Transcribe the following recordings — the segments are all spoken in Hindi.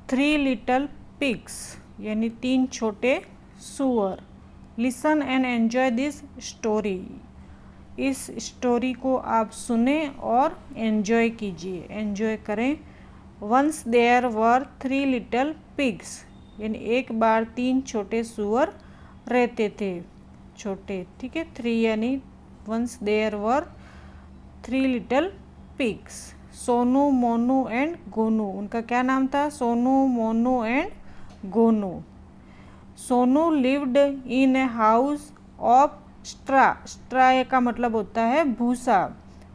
3 लिटल पिग्स यानी 3 छोटे सुअर। Listen and enjoy this story, इस स्टोरी को आप सुने और एन्जॉय कीजिए, एन्जॉय करें। Once there were 3 little pigs यानी एक बार 3 छोटे सुअर रहते थे, छोटे, ठीक है। 3 यानी once there were 3 little pigs. Sonu, Monu and Gonu, उनका क्या नाम था? Sonu, Monu and Gonu. Sonu lived in a house of straw, straw का मतलब होता है भूसा,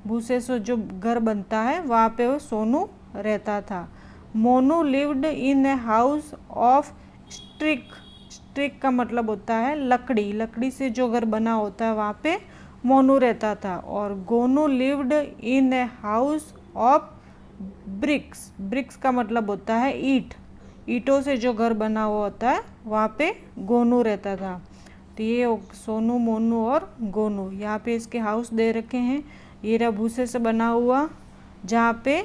भूसे से जो घर बनता है वहाँ पे वो सोनू रहता था। Monu lived in a house of stick, stick का मतलब होता है लकड़ी, लकड़ी से जो घर बना होता है वहाँ पे मोनू रहता था। और Gonu lived in a house of bricks, bricks का मतलब होता है ईंट, ईंटों से जो घर बना हुआ होता है वहाँ पे गोनू रहता था। तो ये सोनू, मोनू और गोनू, यहाँ पे इसके हाउस दे रखे हैं। ये रहा भूसे से बना हुआ जहाँ पे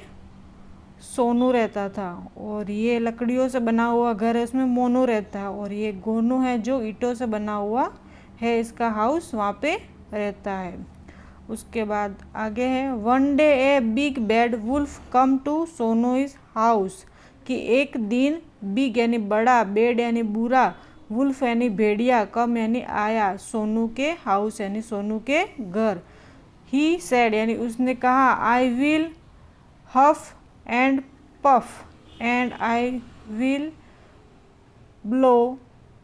सोनू रहता था, और ये लकड़ियों से बना हुआ घर है उसमें मोनू रहता है, और ये गोनू है जो ईंटों से बना हुआ है इसका हाउस, वहाँ पे रहता है। उसके बाद आगे है, one day a big bad wolf come to Sonu is house, कि एक दिन बिग यानी बड़ा, बैड यानी बुरा, वुल्फ यानी भेड़िया, कम यानी आया सोनू के हाउस यानी सोनू के घर। ही सेड यानी उसने कहा, I will huff and puff and I will blow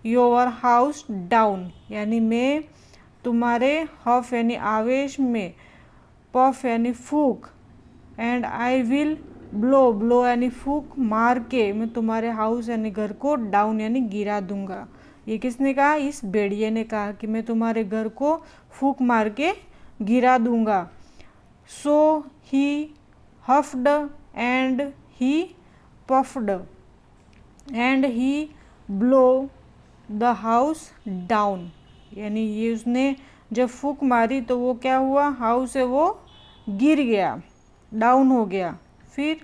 your house down, यानी मैं तुम्हारे, हफ यानी आवेश में, पफ यानी फूक, and I will blow, blow यानी फूक मार के, मैं तुम्हारे हाउस यानी घर को डाउन यानी गिरा दूंगा। ये किसने कहा? इस भेड़िए ने कहा कि मैं तुम्हारे घर को फूक मार के गिरा दूंगा। So he huffed and he puffed and he blow the house down, यानी ये उसने जब फूक मारी तो वो क्या हुआ? हाउस है वो गिर गया, डाउन हो गया। फिर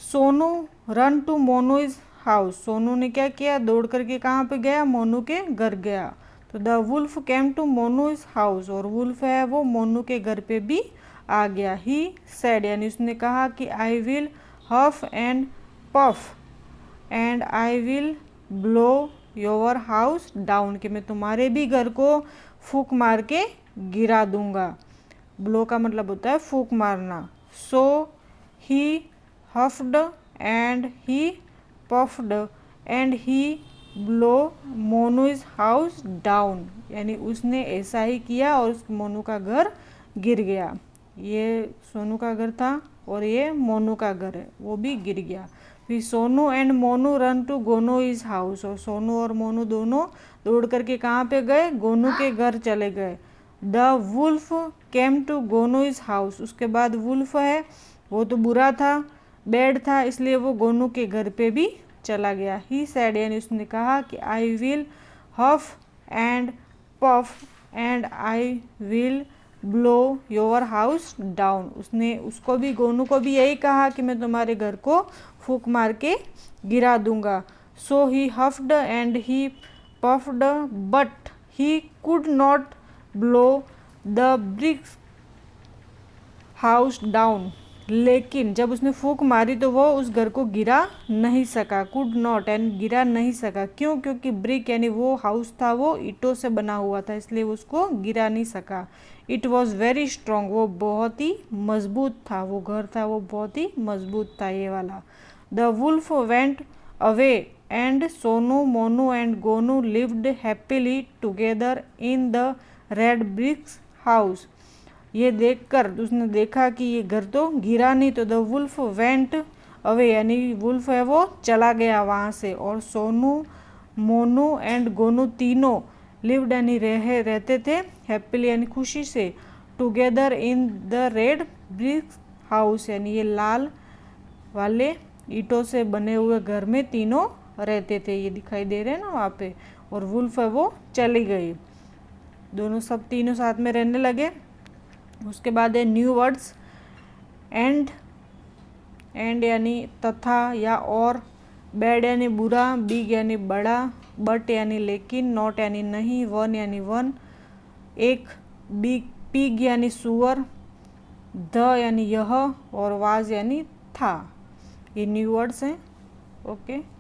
Sonu run to Monu is house, Sonu ने क्या किया? दौड़ करके कहाँ पे गया? मोनू के घर गया। तो the wolf came to Monu is house, और वुल्फ है वो मोनू के घर पे भी आ गया। ही सेड यानी उसने कहा कि I will huff and puff and I will blow your house down, कि मैं तुम्हारे भी घर को फूक मार के गिरा दूंगा। ब्लो का मतलब होता है फूक मारना। So he huffed and he puffed and he blow मोनू इज हाउस डाउन, यानी उसने ऐसा ही किया और उस मोनू का घर गिर गया। ये सोनू का घर था और ये मोनू का घर है, वो भी गिर गया। फिर Sonu and Monu run to Gonu is house, और सोनू और मोनू दोनों दौड़ करके कहाँ पे गए? गोनू के घर चले गए। The wolf came to Gonu is house, उसके बाद वुल्फ है वो तो बुरा था, बैड था, इसलिए वो गोनू के घर पे भी चला गया। ही सैड यानी उसने कहा कि I will huff and puff and I will blow your house down, उसने उसको भी, गोनू को भी यही कहा कि मैं तुम्हारे घर को फूक मार के गिरा दूंगा। So he huffed and he puffed but he could not blow the bricks house down, लेकिन जब उसने फूक मारी तो वो उस घर को गिरा नहीं सका। कुड नॉट यानी गिरा नहीं सका, क्यों? क्योंकि ब्रिक यानी वो हाउस था वो ईंटों से बना हुआ था, इसलिए उसको गिरा नहीं सका। इट वॉज वेरी स्ट्रॉन्ग, वो बहुत ही मजबूत था, वो घर था वो बहुत ही मजबूत था ये वाला। The wolf went away and Sonu, Monu and Gonu lived happily together in the red bricks house. ये देखकर उसने देखा कि ये घर तो गिरा नहीं, तो द वुल्फ वेंट अवे यानी वुल्फ है वो चला गया वहाँ से, और सोनू, मोनू एंड गोनू तीनों लिव्ड यानी रहते थे हैप्पीली यानी खुशी से, together in the red brick house यानी ये लाल वाले ईंटों से बने हुए घर में तीनों रहते थे, ये दिखाई दे रहे हैं ना वहाँ पे। और वुल्फ है वो चली गई, दोनों सब तीनों साथ में रहने लगे। उसके बाद है न्यू वर्ड्स, एंड, एंड यानी तथा या और, बैड यानी बुरा, बिग यानी बड़ा, बट यानी लेकिन, नॉट यानी नहीं, वन यानी वन, एक, बिग, पिग यानी सुअर, द यानी यह और वाज यानी था। ये न्यू वर्ड्स हैं। ओके।